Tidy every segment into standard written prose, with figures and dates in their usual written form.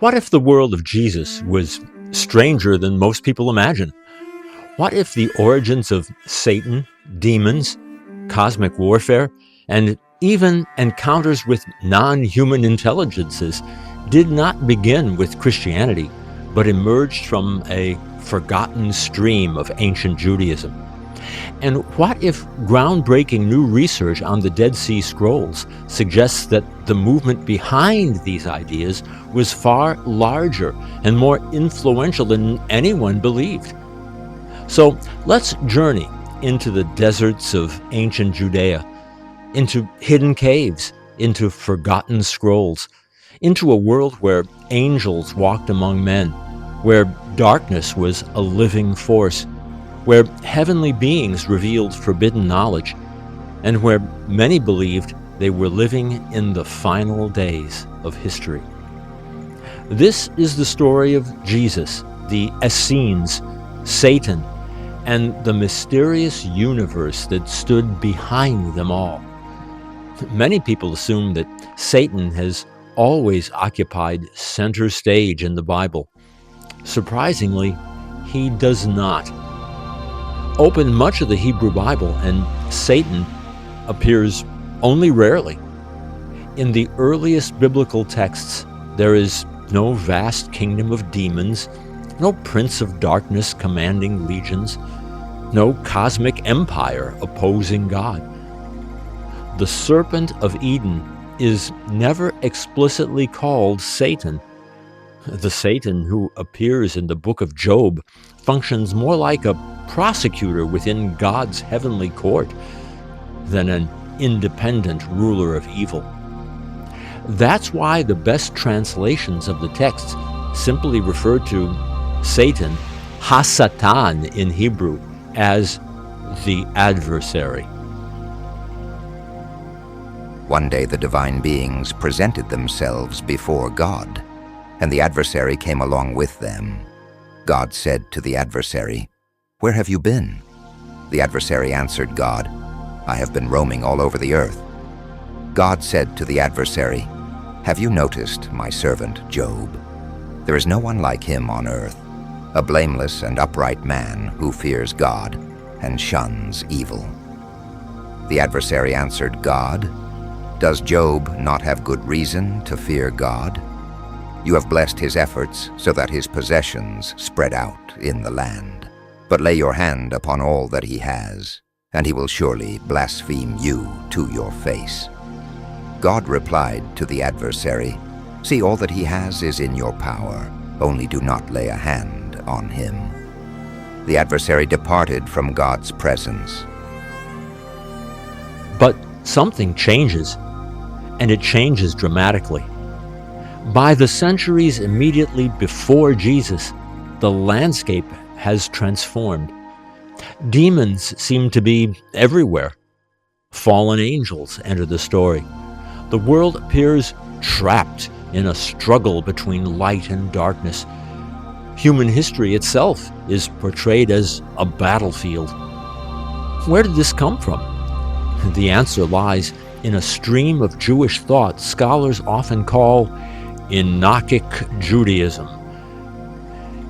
What if the world of Jesus was stranger than most people imagine? What if the origins of Satan, demons, cosmic warfare, and even encounters with non-human intelligences did not begin with Christianity, but emerged from a forgotten stream of ancient Judaism? And what if groundbreaking new research on the Dead Sea Scrolls suggests that the movement behind these ideas was far larger and more influential than anyone believed? So let's journey into the deserts of ancient Judea, into hidden caves, into forgotten scrolls, into a world where angels walked among men, where darkness was a living force, where heavenly beings revealed forbidden knowledge, and where many believed they were living in the final days of history. This is the story of Jesus, the Essenes, Satan, and the mysterious universe that stood behind them all. Many people assume that Satan has always occupied center stage in the Bible. Surprisingly, he does not. Open much of the Hebrew Bible, and Satan appears only rarely. In the earliest biblical texts, there is no vast kingdom of demons, no prince of darkness commanding legions, no cosmic empire opposing God. The serpent of Eden is never explicitly called Satan. The Satan who appears in the book of Job functions more like a prosecutor within God's heavenly court than an independent ruler of evil. That's why the best translations of the text simply refer to Satan, Hasatan in Hebrew, as the adversary. One day the divine beings presented themselves before God, and the adversary came along with them. God said to the adversary, "Where have you been?" The adversary answered God, "I have been roaming all over the earth." God said to the adversary, "Have you noticed my servant Job? There is no one like him on earth, a blameless and upright man who fears God and shuns evil." The adversary answered God, "Does Job not have good reason to fear God? You have blessed his efforts so that his possessions spread out in the land. But lay your hand upon all that he has, and he will surely blaspheme you to your face." God replied to the adversary, "See, all that he has is in your power. Only do not lay a hand on him." The adversary departed from God's presence. But something changes, and it changes dramatically. By the centuries immediately before Jesus, the landscape has transformed. Demons seem to be everywhere. Fallen angels enter the story. The world appears trapped in a struggle between light and darkness. Human history itself is portrayed as a battlefield. Where did this come from? The answer lies in a stream of Jewish thought scholars often call Enochic Judaism.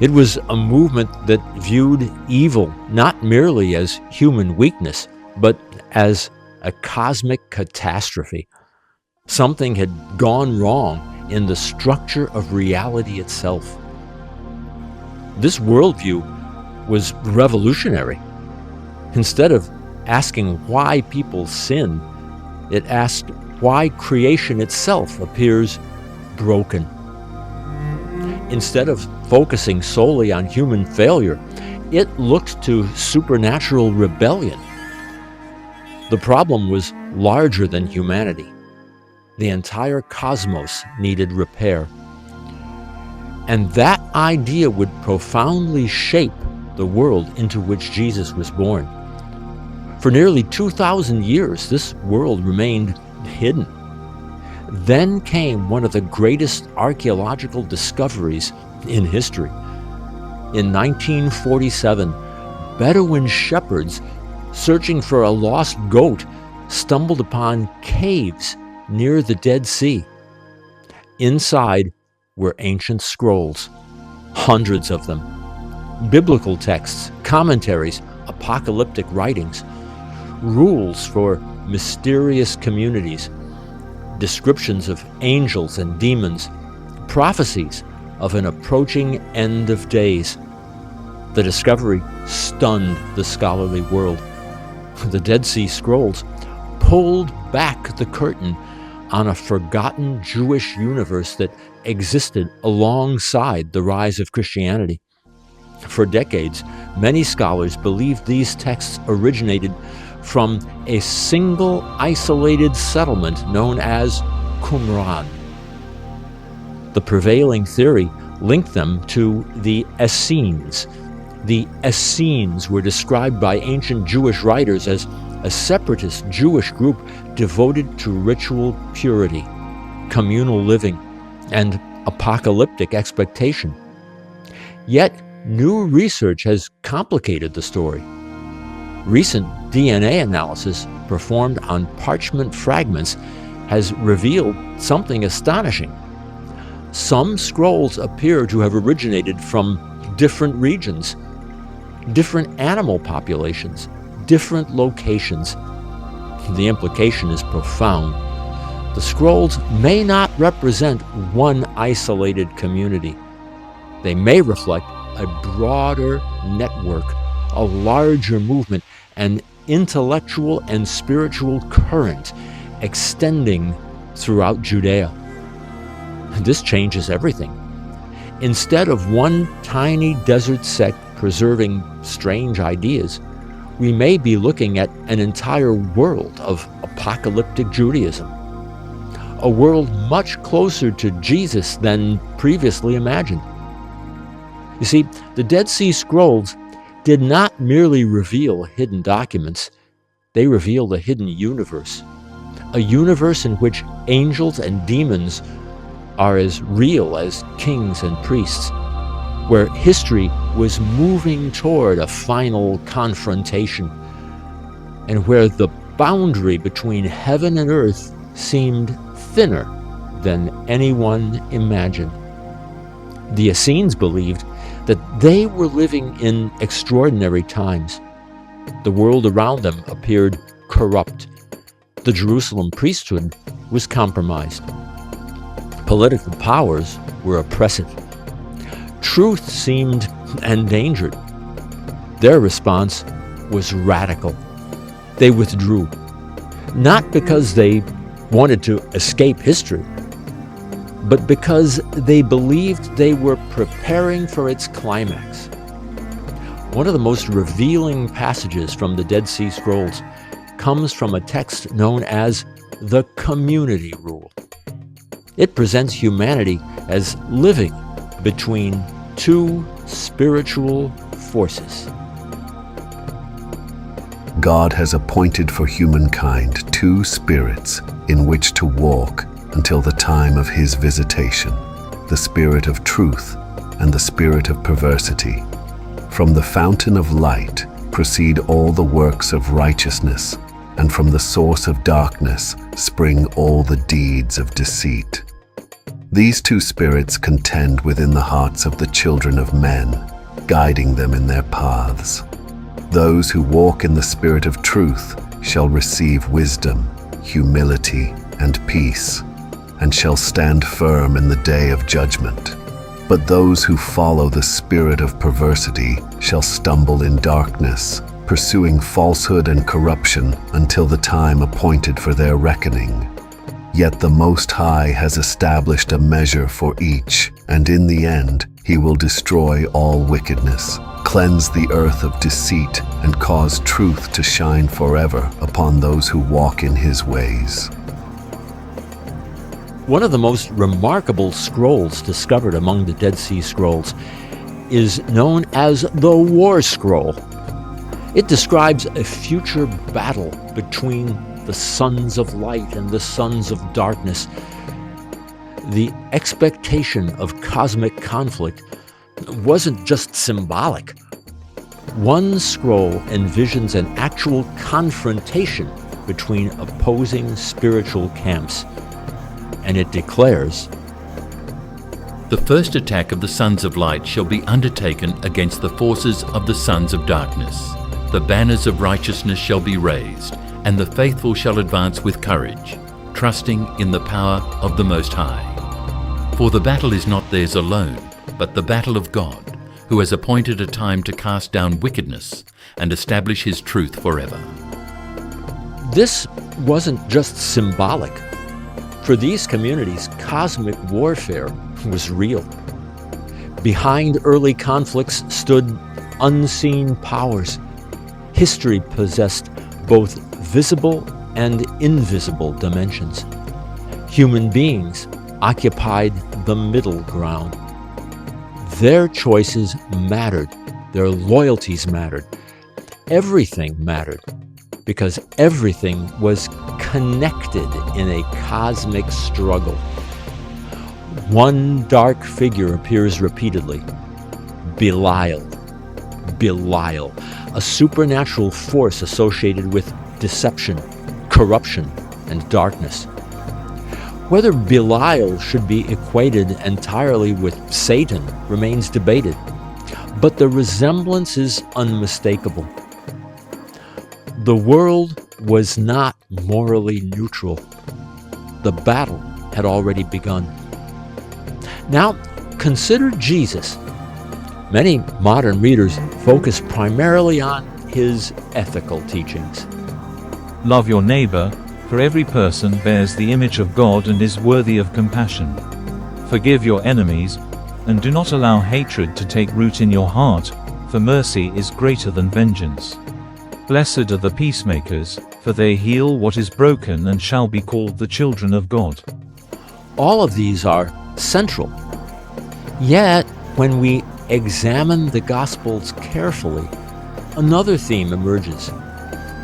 It was a movement that viewed evil not merely as human weakness, but as a cosmic catastrophe. Something had gone wrong in the structure of reality itself. This worldview was revolutionary. Instead of asking why people sin, it asked why creation itself appears broken. Instead of focusing solely on human failure, it looked to supernatural rebellion. The problem was larger than humanity. The entire cosmos needed repair. And that idea would profoundly shape the world into which Jesus was born. For nearly 2,000 years, this world remained hidden. Then came one of the greatest archaeological discoveries in history. In 1947, Bedouin shepherds searching for a lost goat stumbled upon caves near the Dead Sea. Inside, were ancient scrolls, hundreds of them. Biblical texts, commentaries, apocalyptic writings, rules for mysterious communities, descriptions of angels and demons, prophecies of an approaching end of days. The discovery stunned the scholarly world. The Dead Sea Scrolls pulled back the curtain on a forgotten Jewish universe that existed alongside the rise of Christianity. For decades, many scholars believed these texts originated from a single isolated settlement known as Qumran. The prevailing theory linked them to the Essenes. The Essenes were described by ancient Jewish writers as a separatist Jewish group devoted to ritual purity, communal living, and apocalyptic expectation. Yet, new research has complicated the story. Recent DNA analysis performed on parchment fragments has revealed something astonishing. Some scrolls appear to have originated from different regions, different animal populations, different locations. The implication is profound. The scrolls may not represent one isolated community. They may reflect a broader network, a larger movement, an intellectual and spiritual current extending throughout Judea. This changes everything. Instead of one tiny desert sect preserving strange ideas, we may be looking at an entire world of apocalyptic Judaism, a world much closer to Jesus than previously imagined. You see, the Dead Sea Scrolls did not merely reveal hidden documents, they revealed a hidden universe, a universe in which angels and demons are as real as kings and priests, where history was moving toward a final confrontation, and where the boundary between heaven and earth seemed thinner than anyone imagined. The Essenes believed that they were living in extraordinary times. The world around them appeared corrupt. The Jerusalem priesthood was compromised. Political powers were oppressive. Truth seemed endangered. Their response was radical. They withdrew, not because they wanted to escape history, but because they believed they were preparing for its climax. One of the most revealing passages from the Dead Sea Scrolls comes from a text known as the Community Rule. It presents humanity as living between two spiritual forces. God has appointed for humankind two spirits in which to walk until the time of his visitation, the spirit of truth and the spirit of perversity. From the fountain of light proceed all the works of righteousness, and from the source of darkness spring all the deeds of deceit. These two spirits contend within the hearts of the children of men, guiding them in their paths. Those who walk in the spirit of truth shall receive wisdom, humility, and peace, and shall stand firm in the day of judgment. But those who follow the spirit of perversity shall stumble in darkness, pursuing falsehood and corruption until the time appointed for their reckoning. Yet the Most High has established a measure for each, and in the end he will destroy all wickedness, cleanse the earth of deceit, and cause truth to shine forever upon those who walk in his ways. One of the most remarkable scrolls discovered among the Dead Sea Scrolls is known as the War Scroll. It describes a future battle between the sons of light and the sons of darkness. The expectation of cosmic conflict wasn't just symbolic. One scroll envisions an actual confrontation between opposing spiritual camps, and it declares, The first attack of the sons of light shall be undertaken against the forces of the sons of darkness. The banners of righteousness shall be raised, and the faithful shall advance with courage, trusting in the power of the Most High. For the battle is not theirs alone, but the battle of God, who has appointed a time to cast down wickedness and establish his truth forever. This wasn't just symbolic. For these communities, cosmic warfare was real. Behind early conflicts stood unseen powers. History possessed both visible and invisible dimensions. Human beings occupied the middle ground. Their choices mattered. Their loyalties mattered. Everything mattered, because everything was connected in a cosmic struggle. One dark figure appears repeatedly: Belial. Belial, a supernatural force associated with deception, corruption, and darkness. Whether Belial should be equated entirely with Satan remains debated, but the resemblance is unmistakable. The world was not morally neutral. The battle had already begun. Now, consider Jesus. Many modern readers focus primarily on his ethical teachings. Love your neighbor, for every person bears the image of God and is worthy of compassion. Forgive your enemies, and do not allow hatred to take root in your heart, for mercy is greater than vengeance. Blessed are the peacemakers, for they heal what is broken and shall be called the children of God. All of these are central. Yet, when we examine the Gospels carefully, another theme emerges.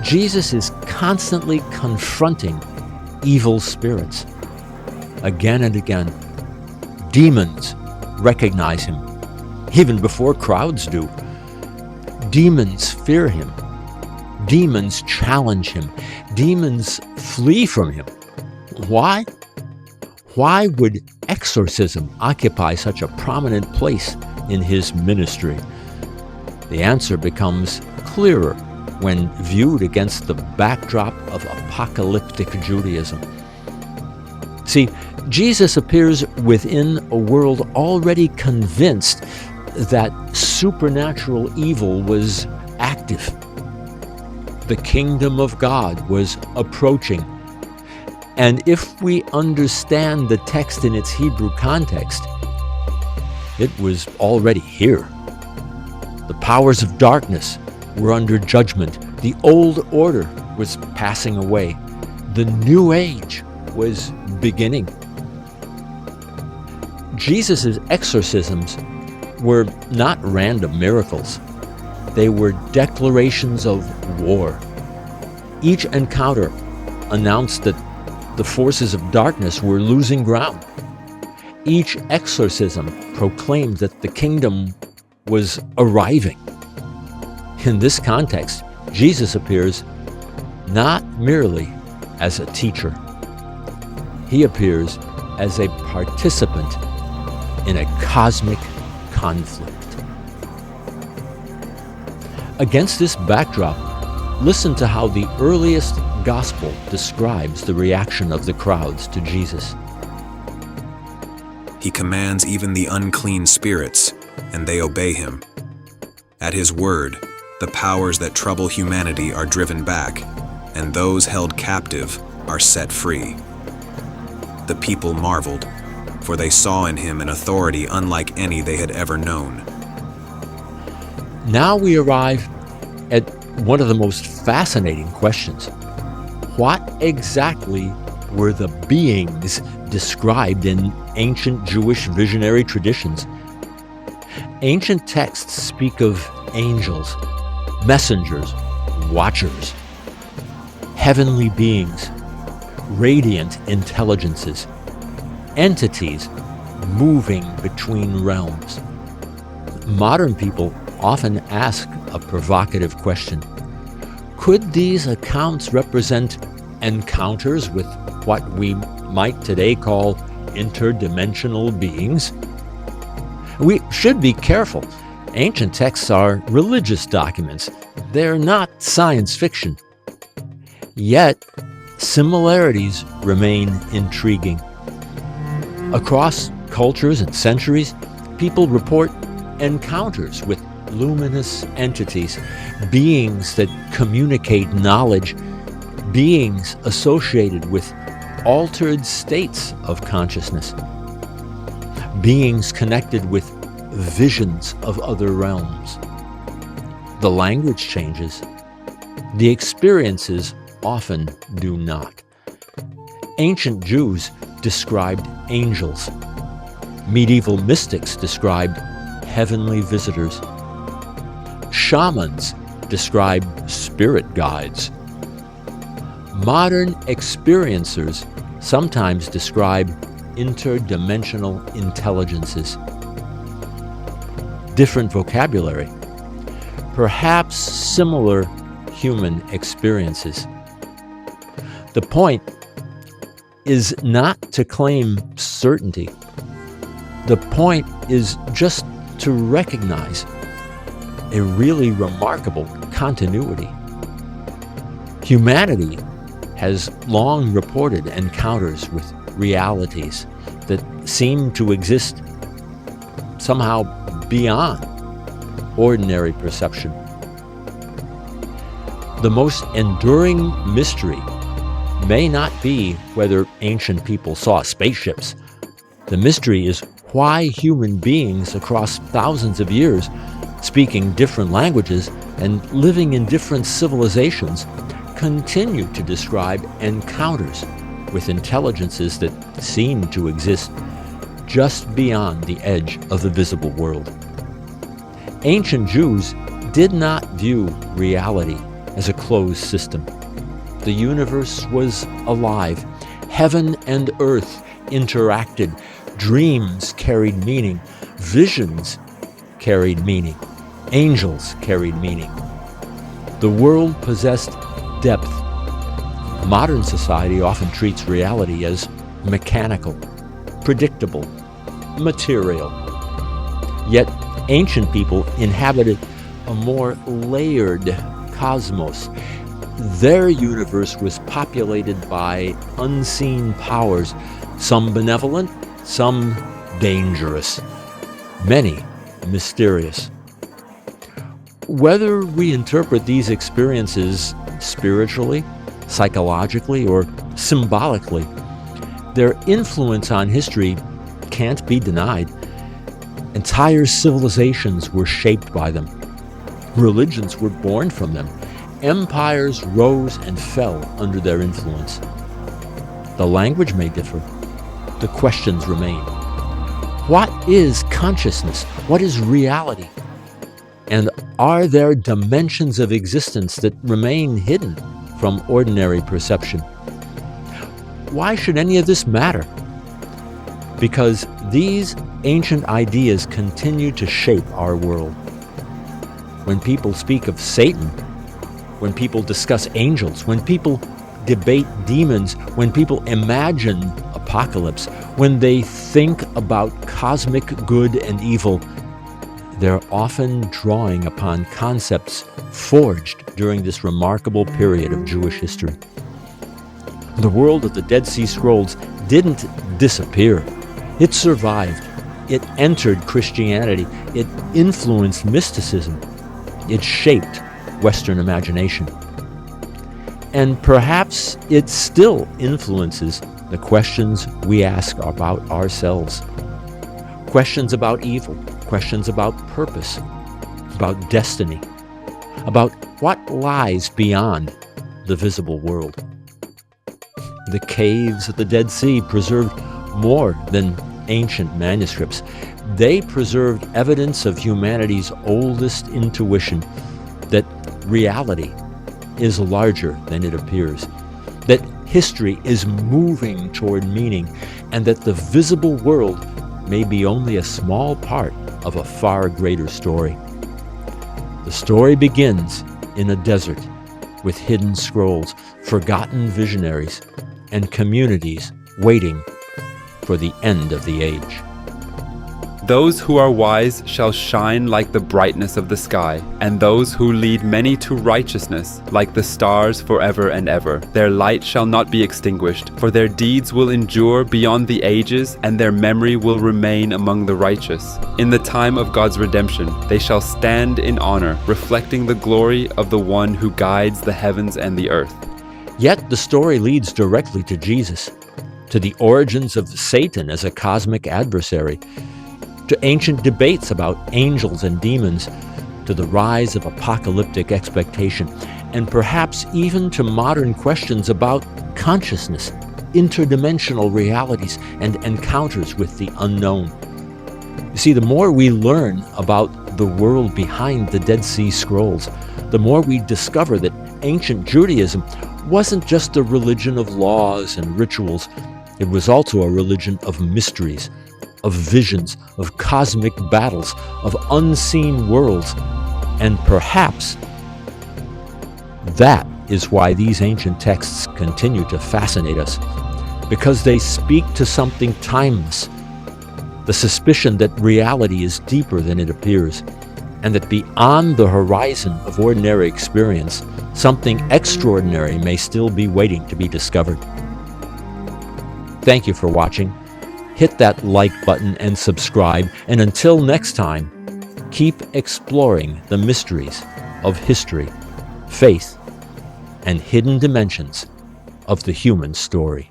Jesus is constantly confronting evil spirits. Again and again, demons recognize him, even before crowds do. Demons fear him. Demons challenge him. Demons flee from him. Why? Why would exorcism occupy such a prominent place in his ministry? The answer becomes clearer when viewed against the backdrop of apocalyptic Judaism. See, Jesus appears within a world already convinced that supernatural evil was active. The kingdom of God was approaching. And if we understand the text in its Hebrew context, it was already here. The powers of darkness were under judgment. The old order was passing away. The new age was beginning. Jesus' exorcisms were not random miracles. They were declarations of war. Each encounter announced that the forces of darkness were losing ground. Each exorcism proclaimed that the kingdom was arriving. In this context, Jesus appears not merely as a teacher. He appears as a participant in a cosmic conflict. Against this backdrop, listen to how the earliest gospel describes the reaction of the crowds to Jesus. He commands even the unclean spirits, and they obey him. At his word, the powers that trouble humanity are driven back, and those held captive are set free. The people marveled, for they saw in him an authority unlike any they had ever known. Now we arrive at one of the most fascinating questions. What exactly were the beings described in ancient Jewish visionary traditions? Ancient texts speak of angels, messengers, watchers, heavenly beings, radiant intelligences, entities moving between realms. Modern people often ask a provocative question. Could these accounts represent encounters with what we might today call interdimensional beings? We should be careful. Ancient texts are religious documents. They're not science fiction. Yet, similarities remain intriguing. Across cultures and centuries, people report encounters with luminous entities, beings that communicate knowledge, beings associated with altered states of consciousness, beings connected with visions of other realms. The language changes. The experiences often do not. Ancient Jews described angels. Medieval mystics described heavenly visitors. Shamans described spirit guides. Modern experiencers sometimes describe interdimensional intelligences. Different vocabulary, perhaps similar human experiences. The point is not to claim certainty. The point is just to recognize a really remarkable continuity. Humanity has long reported encounters with realities that seem to exist somehow beyond ordinary perception. The most enduring mystery may not be whether ancient people saw spaceships. The mystery is why human beings across thousands of years, speaking different languages and living in different civilizations, continue to describe encounters with intelligences that seem to exist just beyond the edge of the visible world. Ancient Jews did not view reality as a closed system. The universe was alive. Heaven and earth interacted. Dreams carried meaning. Visions carried meaning. Angels carried meaning. The world possessed depth. Modern society often treats reality as mechanical, predictable, material. Yet ancient people inhabited a more layered cosmos. Their universe was populated by unseen powers, some benevolent, some dangerous, many mysterious. Whether we interpret these experiences spiritually, psychologically, or symbolically, their influence on history can't be denied. Entire civilizations were shaped by them. Religions were born from them. Empires rose and fell under their influence. The language may differ. The questions remain. What is consciousness? What is reality? And are there dimensions of existence that remain hidden from ordinary perception? Why should any of this matter? Because these ancient ideas continue to shape our world. When people speak of Satan, when people discuss angels, when people debate demons, when people imagine apocalypse, when they think about cosmic good and evil, they're often drawing upon concepts forged during this remarkable period of Jewish history. The world of the Dead Sea Scrolls didn't disappear. It survived. It entered Christianity. It influenced mysticism. It shaped Western imagination. And perhaps it still influences the questions we ask about ourselves. Questions about evil, questions about purpose, about destiny, about what lies beyond the visible world. The caves of the Dead Sea preserved more than ancient manuscripts. They preserved evidence of humanity's oldest intuition that reality is larger than it appears, that history is moving toward meaning, and that the visible world may be only a small part of a far greater story. The story begins in a desert with hidden scrolls, forgotten visionaries, and communities waiting for the end of the age. Those who are wise shall shine like the brightness of the sky, and those who lead many to righteousness like the stars forever and ever. Their light shall not be extinguished, for their deeds will endure beyond the ages, and their memory will remain among the righteous. In the time of God's redemption, they shall stand in honor, reflecting the glory of the one who guides the heavens and the earth. Yet the story leads directly to Jesus, to the origins of Satan as a cosmic adversary, to ancient debates about angels and demons, to the rise of apocalyptic expectation, and perhaps even to modern questions about consciousness, interdimensional realities, and encounters with the unknown. You see, the more we learn about the world behind the Dead Sea Scrolls, the more we discover that ancient Judaism wasn't just a religion of laws and rituals. It was also a religion of mysteries, of visions, of cosmic battles, of unseen worlds. And perhaps that is why these ancient texts continue to fascinate us, because they speak to something timeless, the suspicion that reality is deeper than it appears, and that beyond the horizon of ordinary experience, something extraordinary may still be waiting to be discovered. Thank you for watching. Hit that like button and subscribe, and until next time, keep exploring the mysteries of history, faith, and hidden dimensions of the human story.